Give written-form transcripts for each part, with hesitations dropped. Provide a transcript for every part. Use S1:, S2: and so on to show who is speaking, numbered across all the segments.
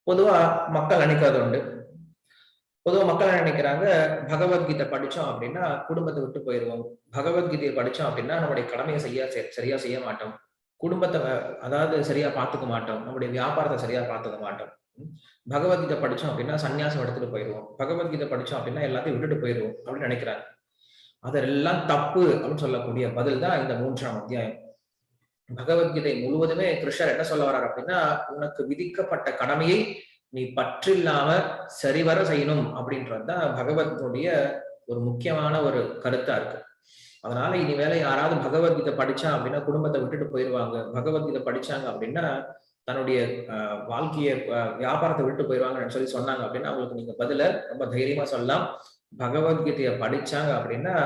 S1: பொதுவா மக்கள் நினைக்கிறது உண்டு. பொதுவா மக்கள் என்ன நினைக்கிறாங்க, பகவத்கீதை படிச்சோம் அப்படின்னா குடும்பத்தை விட்டு போயிருவோம். பகவத்கீதையை படிச்சோம் அப்படின்னா நம்முடைய கடமையை சரியா செய்ய மாட்டோம். குடும்பத்தை அதாவது சரியா பார்த்துக்க மாட்டோம். நம்முடைய வியாபாரத்தை சரியா பார்த்துக்க மாட்டோம். ம். பகவத்கீதை படிச்சோம் அப்படின்னா சன்னியாசம் எடுத்துட்டு போயிருவோம். பகவத்கீதை படிச்சோம் அப்படின்னா எல்லாத்தையும் விட்டுட்டு போயிருவோம் அப்படின்னு நினைக்கிறாங்க. அதெல்லாம் தப்பு அப்படின்னு சொல்லக்கூடிய பதில் தான் இந்த 3ஆம் அத்தியாயம். பகவத்கீதை முழுவதுமே கிருஷ்ணர் என்ன சொல்ல வர்றார் அப்படின்னா, உனக்கு விதிக்கப்பட்ட கடமையை நீ பற்றில்லாம சரிவர செய்யணும் அப்படின்றதுதான் பகவத்னுடைய ஒரு முக்கியமான ஒரு கருத்தா இருக்கு. அதனால இனிமேல யாராவது பகவத்கீதை படிச்சா அப்படின்னா குடும்பத்தை விட்டுட்டு போயிருவாங்க. பகவத்கீதை படிச்சாங்க அப்படின்னா தன்னுடைய வாழ்க்கைய வியாபாரத்தை விட்டு போயிருவாங்கன்னு சொல்லி சொன்னாங்க அப்படின்னா அவங்களுக்கு நீங்க பதில ரொம்ப தைரியமா சொல்லலாம். பகவத்கீதையை படிச்சாங்க அப்படின்னா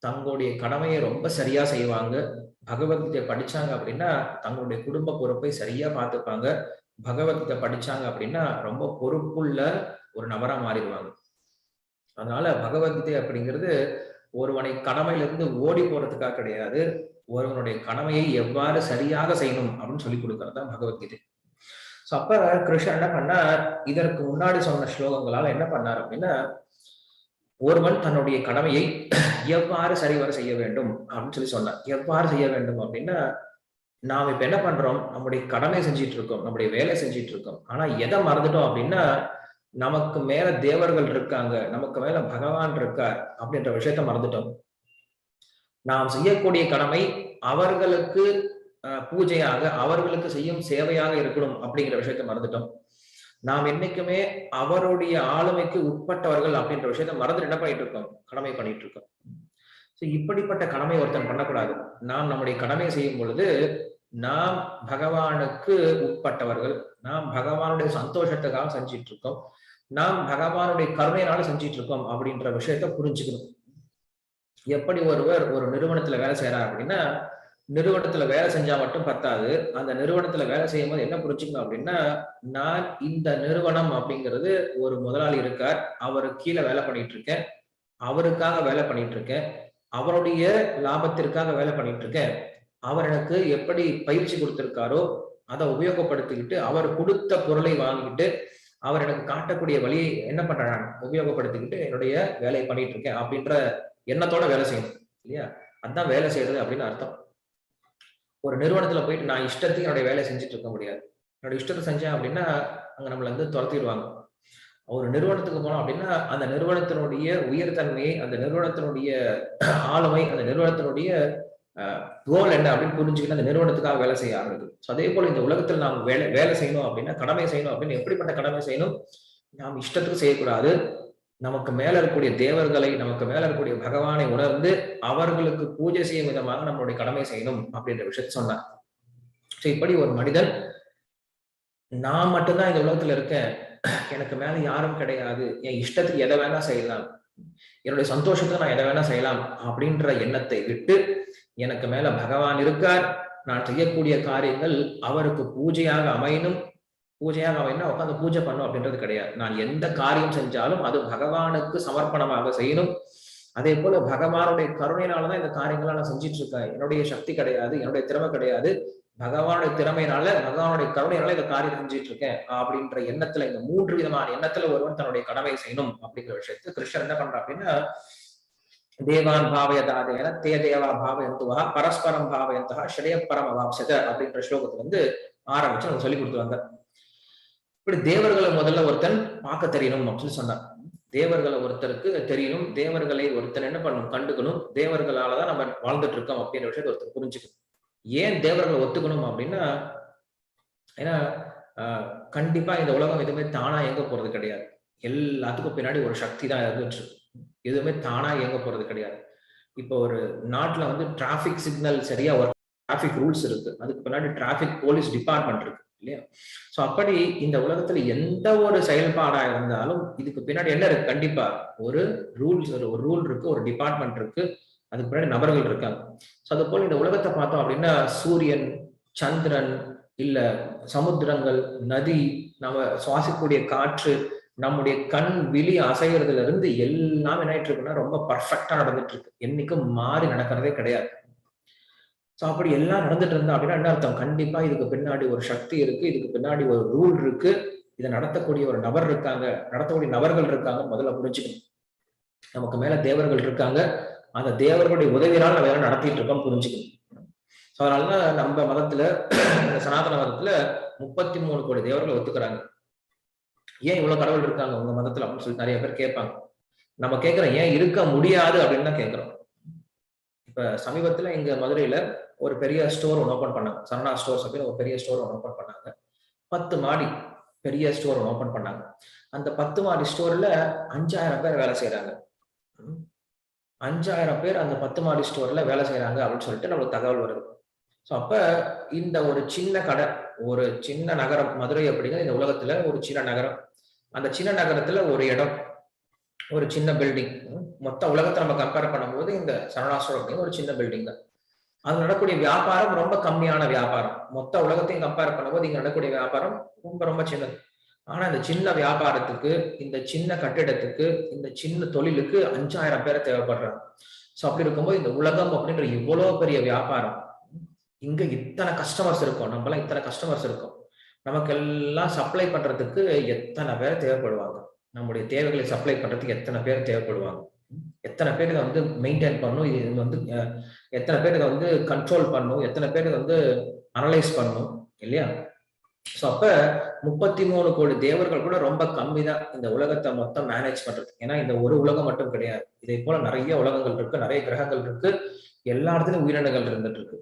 S1: தங்களுடைய கடமையை ரொம்ப சரியா செய்வாங்க. பகவத்கீதை படிச்சாங்க அப்படின்னா தங்களுடைய குடும்ப பொறுப்பை சரியா பார்த்துப்பாங்க. பகவத்கீதை படிச்சாங்க அப்படின்னா ரொம்ப பொறுப்புள்ள ஒரு நபரா மாறிடுவாங்க. அதனால பகவத்கீதை அப்படிங்கிறது ஒருவனை கடமையிலிருந்து ஓடி போறதுக்காக கிடையாது. ஒருவனுடைய கடமையை எவ்வாறு சரியாக செய்யணும் அப்படின்னு சொல்லி கொடுக்கறது தான் பகவத்கீதை. சோ அப்ப கிருஷ்ணன் என்ன பண்ணார், இதற்கு முன்னாடி சொன்ன ஸ்லோகங்களால என்ன பண்ணார் அப்படின்னா, ஒருவன் தன்னுடைய கடமையை எவ்வாறு சரிவர செய்ய வேண்டும் அப்படின்னு சொல்லி சொன்னார். எவ்வாறு செய்ய வேண்டும் அப்படின்னா, நாம் இப்ப என்ன பண்றோம், நம்முடைய கடமை செஞ்சிட்டு இருக்கோம், நம்முடைய வேலை செஞ்சிட்டு இருக்கோம். ஆனா எதை மறந்துட்டோம் அப்படின்னா, நமக்கு மேல தேவர்கள் இருக்காங்க, நமக்கு மேல பகவான் இருக்கார் அப்படின்ற விஷயத்த மறந்துட்டோம். நாம் செய்யக்கூடிய கடமை அவர்களுக்கு பூஜையாக, அவர்களுக்கு செய்யும் சேவையாக இருக்கணும் அப்படிங்கிற விஷயத்த மறந்துட்டோம். நாம் என்னைக்குமே அவருடைய ஆளுமைக்கு உட்பட்டவர்கள் அப்படின்ற விஷயத்த மறந்துட்டு என்ன பண்ணிட்டு இருக்கோம், கடமை பண்ணிட்டு இருக்கோம். இப்படிப்பட்ட கடமை ஒருத்தன் பண்ணக்கூடாது. நாம் நம்முடைய கடமையை செய்யும் பொழுது நாம் பகவானுக்கு உட்பட்டவர்கள், நாம் பகவானுடைய சந்தோஷத்துக்காக செஞ்சிட்டு இருக்கோம், நாம் பகவானுடைய கருணையினால செஞ்சிட்டு இருக்கோம் அப்படின்ற விஷயத்த புரிஞ்சுக்கணும். எப்படி ஒருவர் ஒரு நிறுவனத்துல வேலை செய்யறார் அப்படின்னா, நிறுவனத்துல வேலை செஞ்சா மட்டும் பத்தாது. அந்த நிறுவனத்துல வேலை செய்யும் போது என்ன புரிஞ்சுக்கணும் அப்படின்னா, நான் இந்த நிறுவனம் அப்படிங்கிறது ஒரு முதலாளி இருக்கார், அவரு கீழே வேலை பண்ணிட்டு இருக்கேன், அவருக்காக வேலை பண்ணிட்டு இருக்கேன், அவருடைய லாபத்திற்காக வேலை பண்ணிட்டு இருக்கேன். அவர் எனக்கு எப்படி பயிற்சி கொடுத்திருக்காரோ அதை உபயோகப்படுத்திக்கிட்டு, அவர் கொடுத்த பொருளை வாங்கிட்டு, அவர் எனக்கு காட்டக்கூடிய வழியை என்ன பண்றேன், உபயோகப்படுத்திக்கிட்டு என்னுடைய வேலையை பண்ணிட்டு இருக்கேன் அப்படின்ற எண்ணத்தோட வேலை செய்யணும் இல்லையா? அதுதான் வேலை செய்யறது அப்படின்னு அர்த்தம். ஒரு நிறுவனத்துல போயிட்டு நான் இஷ்டத்துக்கு என்னுடைய வேலையை செஞ்சுட்டு இருக்க முடியாது. என்னோட இஷ்டத்தை செஞ்சேன் அப்படின்னா அங்க நம்மள வந்து துரத்திடுவாங்க. ஒரு நிறுவனத்துக்கு போனோம் அப்படின்னா அந்த நிறுவனத்தினுடைய உயர்தன்மையை, அந்த நிறுவனத்தினுடைய ஆளுமை, அந்த நிறுவனத்தினுடைய கோல் என்ன அப்படின்னு புரிஞ்சுக்கிட்டு அந்த நிறுவனத்துக்காக வேலை செய்ய ஆரம்பிக்கும். அதே போல இந்த உலகத்தில் நாம் வேலை செய்யணும் அப்படின்னா, கடமை செய்யணும் அப்படின்னு எப்படிப்பட்ட கடமை செய்யணும், நாம் இஷ்டத்துக்கு செய்யக்கூடாது. நமக்கு மேல இருக்கக்கூடிய தேவர்களை, நமக்கு மேல இருக்கக்கூடிய பகவானை உணர்ந்து அவர்களுக்கு பூஜை செய்யும் விதமாக நம்மளுடைய கடமை செய்யணும் அப்படின்ற விஷயத்த சொன்னார். இப்படி ஒரு மனிதன், நான் மட்டும்தான் இந்த உலகத்துல இருக்கேன், எனக்கு மேல யாரும் கிடையாது, என் இஷ்டத்துக்கு எதை வேணா செய்யலாம், என்னுடைய சந்தோஷத்தை நான் எதை வேணா செய்யலாம் அப்படின்ற எண்ணத்தை விட்டு, எனக்கு மேல பகவான் இருக்கார், நான் செய்யக்கூடிய காரியங்கள் அவருக்கு பூஜையாக அமையணும், பூஜையாக அமைனா உட்காந்து பூஜை பண்ணும் அப்படின்றது கிடையாது. நான் எந்த காரியம் செஞ்சாலும் அது பகவானுக்கு சமர்ப்பணமாக செய்யணும். அதே போல பகவானுடைய கருணையினாலதான் இந்த காரியங்களை நான் செஞ்சிட்டு இருக்கேன். என்னுடைய சக்தி கிடையாது, என்னுடைய திறமை கிடையாது, பகவானுடைய திறமையினால, பகவானுடைய கருணையினால இந்த காரியம் செஞ்சிட்டு இருக்கேன் அப்படின்ற எண்ணத்துல, இந்த 3 விதமான எண்ணத்துல ஒருவன் தன்னுடைய கடமையை செய்யணும் அப்படிங்கிற விஷயத்தை கிருஷ்ணர் என்ன பண்றா அப்படின்னா, தேவான் பாவயதாதேன தே தேவா பாவயந்துவா பரஸ்பரம் பாவயந்தா ஸ்ரேய பரம் அவாப்சத அப்படின்ற ஸ்லோகத்துல வந்து ஆரம்பிச்சு அவங்க சொல்லி கொடுத்து வந்தார். இப்படி தேவர்களை முதல்ல ஒருத்தன் பார்க்க தெரியணும் அப்படின்னு சொன்னார். தேவர்களை ஒருத்தருக்கு தெரியணும், தேவர்களை ஒருத்தன் என்ன பண்ணணும், கண்டுக்கணும், தேவர்களாலதான் நம்ம வாழ்ந்துட்டு இருக்கோம் அப்படின்ற விஷயத்த ஒருத்தர் புரிஞ்சுக்கணும். ஏன் தேவர்களை ஒத்துக்கணும் அப்படின்னா, ஏன்னா கண்டிப்பா இந்த உலகம் எதுவுமே தானா இயங்க போறது கிடையாது. எல்லாத்துக்கும் பின்னாடி ஒரு சக்தி தான் இருந்துட்டு இருக்கு. எதுவுமே தானா இயங்க போறது கிடையாது. இப்போ ஒரு நாட்டுல வந்து டிராபிக் சிக்னல் சரியா ஒர்க், டிராபிக் ரூல்ஸ் இருக்கு, அதுக்கு பின்னாடி டிராபிக் போலீஸ் டிபார்ட்மெண்ட் இருக்கு இல்லையா? சோ அப்படி இந்த உலகத்துல எந்த ஒரு செயல்பாடா இருந்தாலும் இதுக்கு பின்னாடி என்ன இருக்கு, கண்டிப்பா ஒரு ரூல்ஸ், ஒரு ரூல் இருக்கு, ஒரு டிபார்ட்மெண்ட் இருக்கு, அதுக்கு பின்னாடி நபர்கள் இருக்காங்க. சோ அது போல இந்த உலகத்தை பார்த்தோம் அப்படின்னா சூரியன், சந்திரன், இல்ல சமுத்திரங்கள், நதி, நம்ம சுவாசிக்கக்கூடிய காற்று, நம்முடைய கண் விழி அசைகிறதுல இருந்து எல்லாம் என்ன ஆயிட்டு இருக்குன்னா ரொம்ப பர்ஃபெக்டா நடந்துட்டு இருக்கு. என்னைக்கும் மாறி நடக்கிறதே கிடையாது. சோ அப்படி எல்லாம் நடந்துட்டு இருந்தா அப்படின்னா என்ன அர்த்தம், கண்டிப்பா இதுக்கு பின்னாடி ஒரு சக்தி இருக்கு, இதுக்கு பின்னாடி ஒரு ரூல் இருக்கு, இதை நடத்தக்கூடிய ஒரு நபர் இருக்காங்க, நடத்தக்கூடிய நபர்கள் இருக்காங்க முதல்ல புரிஞ்சுக்கணும். நமக்கு மேல தேவர்கள் இருக்காங்க, அந்த தேவர்களுடைய உதவியால் நம்ம எல்லாம் நடத்திட்டு இருக்கோம் புரிஞ்சுக்கணும். அதனாலதான் நம்ம மதத்துல சனாதன மதத்துல 33 கோடி தேவர்களை ஒத்துக்கிறாங்க. ஏன் இவ்வளவு கடவுள் இருக்காங்க உங்க மதத்துல அப்படின்னு சொல்லி நிறைய பேர் கேட்பாங்க. நம்ம கேட்கிறோம் ஏன் இருக்க முடியாது அப்படின்னு தான் கேட்கிறோம். இப்ப சமீபத்துல இங்க மதுரையில ஒரு பெரிய ஸ்டோர் ஒன்று ஓபன் பண்ணாங்க. சரணா ஸ்டோர்ஸ் அப்படின்னு ஒரு பெரிய ஸ்டோர் ஒன்று ஓபன் பண்ணாங்க. 10 மாடி பெரிய ஸ்டோர் ஒன்று ஓபன் பண்ணாங்க. அந்த 10 மாடி ஸ்டோர்ல 5000 பேர் வேலை செய்யறாங்க. 5000 பேர் அந்த 10 மாடி ஸ்டோர்ல வேலை செய்யறாங்க அப்படின்னு சொல்லிட்டு நம்மளுக்கு தகவல் வருது. ஸோ அப்ப இந்த ஒரு சின்ன கடை, ஒரு சின்ன நகரம் மதுரை அப்படிங்கிற இந்த உலகத்துல ஒரு சின்ன நகரம். அந்த சின்ன நகரத்துல ஒரு இடம், ஒரு சின்ன பில்டிங். மொத்த உலகத்தை நம்ம கம்பேர் பண்ணும்போது இந்த சரணா ஸ்டோர் அப்படிங்கிற ஒரு சின்ன பில்டிங் தான். அது நடக்கக்கூடிய வியாபாரம் ரொம்ப கம்மியான வியாபாரம். மொத்த உலகத்தையும் கம்பேர் பண்ணும்போது இங்க நடக்கக்கூடிய வியாபாரம் ரொம்ப ரொம்ப சின்னது. ஆனா இந்த சின்ன வியாபாரத்துக்கு, இந்த சின்ன கட்டிடத்துக்கு, இந்த சின்ன தொழிலுக்கு 5000 பேரை தேவைப்படுறாங்க. ஸோ அப்படி இருக்கும்போது இந்த உலகம் அப்படின்ற இவ்வளவு பெரிய வியாபாரம், இங்க இத்தனை கஸ்டமர்ஸ் இருக்கும், நம்மளாம் இத்தனை கஸ்டமர்ஸ் இருக்கும். நமக்கு எல்லாம் சப்ளை பண்றதுக்கு எத்தனை பேர் தேவைப்படுவாங்க, நம்முடைய தேவைகளை சப்ளை பண்றதுக்கு எத்தனை பேர் தேவைப்படுவாங்க, எத்தனை பேர் இதை வந்து மெயின்டைன் பண்ணும், இது வந்து எத்தனை பேர் இதை வந்து கண்ட்ரோல் பண்ணும், எத்தனை பேர் இதை வந்து அனலைஸ் பண்ணும் இல்லையா? ஸோ அப்ப 33 கோடி தேவர்கள் கூட ரொம்ப கம்மி தான் இந்த உலகத்தை மொத்தம் மேனேஜ் பண்றது. ஏன்னா இந்த ஒரு உலகம் மட்டும் கிடையாது, இதே போல நிறைய உலகங்கள் இருக்கு, நிறைய கிரகங்கள் இருக்கு, எல்லா இடத்துலயும் உயிரினங்கள் இருந்துட்டு இருக்கு.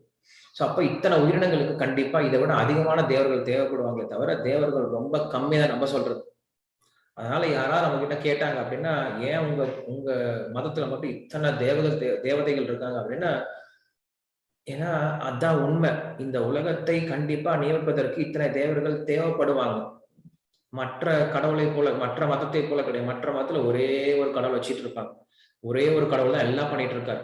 S1: ஸோ அப்ப இத்தனை உயிரினங்களுக்கு கண்டிப்பா இதை விட அதிகமான தேவர்கள் தேவைப்படுவாங்களே தவிர தேவர்கள் ரொம்ப கம்மி தான் நம்ம சொல்றது. அதனால யாராவது நம்ம கிட்ட கேட்டாங்க அப்படின்னா, ஏன் உங்க உங்க மதத்துல மட்டும் இத்தனை தேவதைகள் இருக்காங்க அப்படின்னா, ஏன்னா அதான் உண்மை. இந்த உலகத்தை கண்டிப்பா நியமிப்பதற்கு இத்தனை தேவர்கள் தேவைப்படுவாங்க. மற்ற கடவுளை போல, மற்ற மதத்தை போல கிடையாது. மற்ற மதத்துல ஒரே ஒரு கடவுள் வச்சிட்டு இருப்பாங்க, ஒரே ஒரு கடவுள் தான் எல்லாம் பண்ணிட்டு இருக்காரு.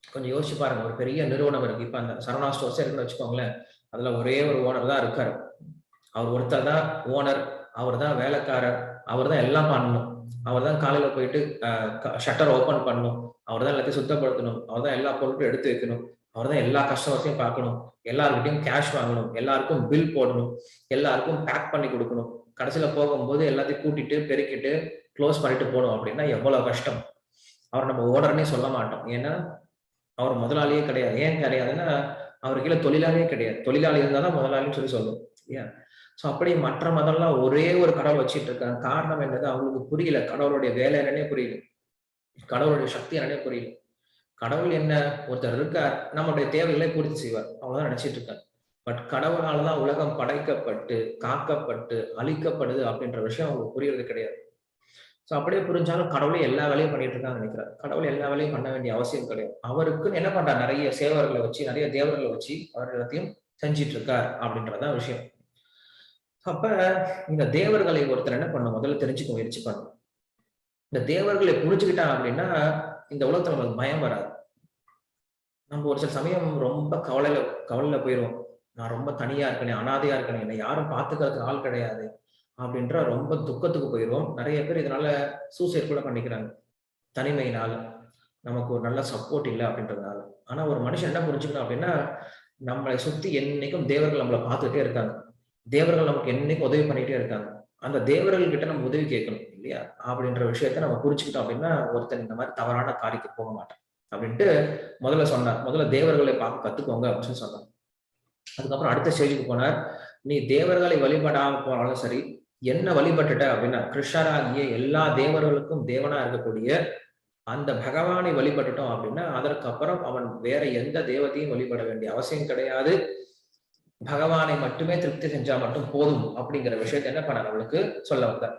S1: கொஞ்சம் யோசிச்சு பாருங்க, ஒரு பெரிய நிறுவனம் இருக்கு, இப்ப அந்த சரவணா ஸ்டோர்ஸ் இருக்குன்னு வச்சுக்கோங்களேன், அதுல ஒரே ஒரு ஓனர் தான் இருக்காரு. அவர் ஒருத்தர் தான் ஓனர், அவர் தான் வேலைக்காரர், அவர் தான் எல்லாம் பண்ணணும். அவர் தான் காலையில போயிட்டு ஷட்டர் ஓபன் பண்ணணும், அவர் தான் எல்லாத்தையும் சுத்தப்படுத்தணும், அவர் தான் எல்லா பொருட்களும் எடுத்து வைக்கணும், அவர் தான் எல்லா கஸ்டமர்ஸையும் பார்க்கணும், எல்லாருக்கிட்டையும் கேஷ் வாங்கணும், எல்லாருக்கும் பில் போடணும், எல்லாருக்கும் பேக் பண்ணி கொடுக்கணும், கடைசியில போகும்போது எல்லாத்தையும் கூட்டிட்டு பெருக்கிட்டு க்ளோஸ் பண்ணிட்டு போகணும். அப்படின்னா எவ்வளவு கஷ்டம். அவர் நம்ம ஓனர்னே சொல்ல மாட்டோம், ஏன்னா அவர் முதலாளியே கிடையாது. ஏன் கிடையாதுன்னா அவருக்கு கீழே தொழிலாளியே கிடையாது. தொழிலாளி இருந்தாதான் முதலாளின்னு சொல்லி சொல்லுவோம் இல்லையா? சோ அப்படி மற்ற மதம்லாம் ஒரே ஒரு கடவுள் வச்சிட்டு இருக்காங்க. காரணம் என்னது, அவங்களுக்கு புரியல கடவுளுடைய வேலை என்னன்னே புரியல, கடவுளுடைய சக்தி என்னன்னே புரியல. கடவுள் என்ன, ஒருத்தர் இருக்கார், நம்மளுடைய தேவைகளை பூர்த்தி செய்வார், அவ்வளவுதான் நினைச்சிட்டு இருக்காங்க. பட் கடவுளாலதான் உலகம் படைக்கப்பட்டு காக்கப்பட்டு அழிக்கப்படுது அப்படின்ற விஷயம் அவங்களுக்கு புரியறது கிடையாது. சோ அப்படியே புரிஞ்சாலும் கடவுளே எல்லா வேலையும் பண்ணிட்டு இருக்காங்க நினைக்கிறார். கடவுள் எல்லா வேலையும் பண்ண வேண்டிய அவசியம் கிடையாது. அவருக்குன்னு என்ன பண்றார், நிறைய சேவர்களை வச்சு, நிறைய தேவர்களை வச்சு அவர் எல்லாத்தையும் செஞ்சிட்டு இருக்கார் அப்படின்றதான் விஷயம். அப்ப இந்த தேவர்களை ஒருத்தர் என்ன பண்ணும், முதல்ல தெரிஞ்சுக்க முயற்சி பண்ணும். இந்த தேவர்களை புரிஞ்சுக்கிட்டாங்க அப்படின்னா இந்த உலகத்துல நம்மளுக்கு பயம் வராது. நம்ம ஒரு சில சமயம் ரொம்ப கவலையில போயிடுவோம். நான் ரொம்ப தனியா இருக்கேனே, அனாதையா இருக்கேனே, என்னை யாரும் பாத்துக்கிறதுக்கு ஆள் கிடையாது அப்படின்ற ரொம்ப துக்கத்துக்கு போயிடுவோம். நிறைய பேர் இதனால சூசைட் கூட பண்ணிக்கிறாங்க, தனிமையினால, நமக்கு ஒரு நல்ல சப்போர்ட் இல்லை அப்படின்றதுனால. ஆனா ஒரு மனுஷன் என்ன புரிஞ்சுக்கணும் அப்படின்னா, நம்மளை சுத்தி என்னைக்கும் தேவர்கள் நம்மளை பார்த்துட்டே இருக்காங்க, தேவர்கள் நமக்கு என்னைக்கும் உதவி பண்ணிட்டே இருக்காங்க. அந்த தேவர்கள் கிட்ட நம்ம உதவி கேட்கணும் இல்லையா? அப்படின்ற விஷயத்த நம்ம புரிஞ்சுக்கிட்டோம் அப்படின்னா ஒருத்தன் இந்த மாதிரி தவறான காரியத்துக்கு போக மாட்டான் அப்படின்ட்டு முதல்ல சொன்னார். முதல்ல தேவர்களை பார்க்க கத்துக்கோங்க அப்படின்னு சொன்னார். அதுக்கப்புறம் அடுத்த ஸ்டேஜுக்கு போனார். நீ தேவர்களை வழிபடாம போனாலும் சரி, என்ன வழிபட்டுட்ட அப்படின்னா கிருஷ்ணராகிய எல்லா தேவர்களுக்கும் தேவனா இருக்கக்கூடிய அந்த பகவானை வழிபட்டுட்டோம் அப்படின்னா அதற்கப்புறம் அவன் வேற எந்த தேவத்தையும் வழிபட வேண்டிய அவசியம் கிடையாது, பகவானை மட்டுமே திருப்தி செஞ்சா மட்டும் போதும் அப்படிங்கிற விஷயத்த என்ன பண்ண அவளுக்கு சொல்ல வந்தார்.